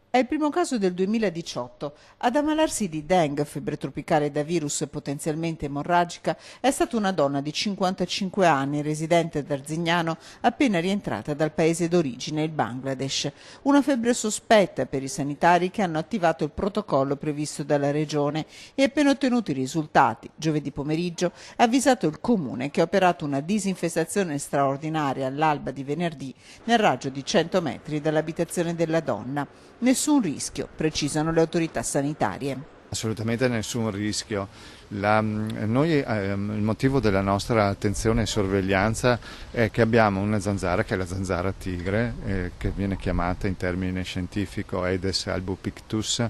È il primo caso del 2018. Ad ammalarsi di Dengue, febbre tropicale da virus potenzialmente emorragica, è stata una donna di 55 anni, residente ad Arzignano, appena rientrata dal paese d'origine, il Bangladesh. Una febbre sospetta per i sanitari che hanno attivato il protocollo previsto dalla regione e appena ottenuti i risultati, giovedì pomeriggio, ha avvisato il comune che ha operato una disinfestazione straordinaria all'alba di venerdì nel raggio di 100 metri dall'abitazione della donna. Nessun rischio, precisano le autorità sanitarie. Assolutamente nessun rischio. Il motivo della nostra attenzione e sorveglianza è che abbiamo una zanzara che è la zanzara tigre, che viene chiamata in termine scientifico Aedes albopictus,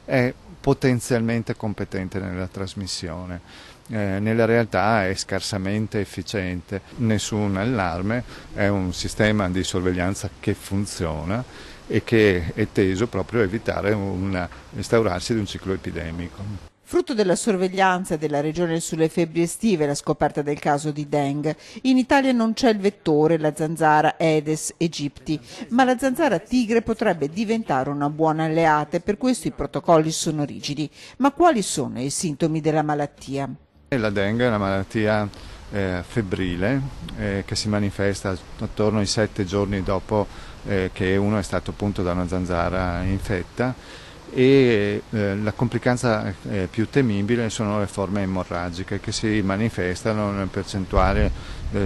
è potenzialmente competente nella trasmissione. Nella realtà è scarsamente efficiente, nessun allarme, è un sistema di sorveglianza che funziona e che è teso proprio a evitare l'instaurarsi di un ciclo epidemico. Frutto della sorveglianza della regione sulle febbri estive e la scoperta del caso di Dengue, in Italia non c'è il vettore, la zanzara Aedes aegypti, ma la zanzara tigre potrebbe diventare una buona alleata e per questo i protocolli sono rigidi. Ma quali sono i sintomi della malattia? La Dengue è una malattia febbrile che si manifesta attorno ai 7 giorni dopo che uno è stato punto da una zanzara infetta e la complicanza più temibile sono le forme emorragiche che si manifestano in percentuale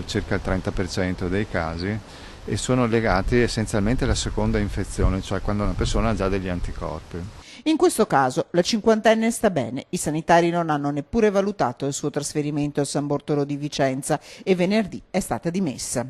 circa il 30% dei casi e sono legati essenzialmente alla seconda infezione, cioè quando una persona ha già degli anticorpi. In questo caso la cinquantenne sta bene, i sanitari non hanno neppure valutato il suo trasferimento al San Bortolo di Vicenza e venerdì è stata dimessa.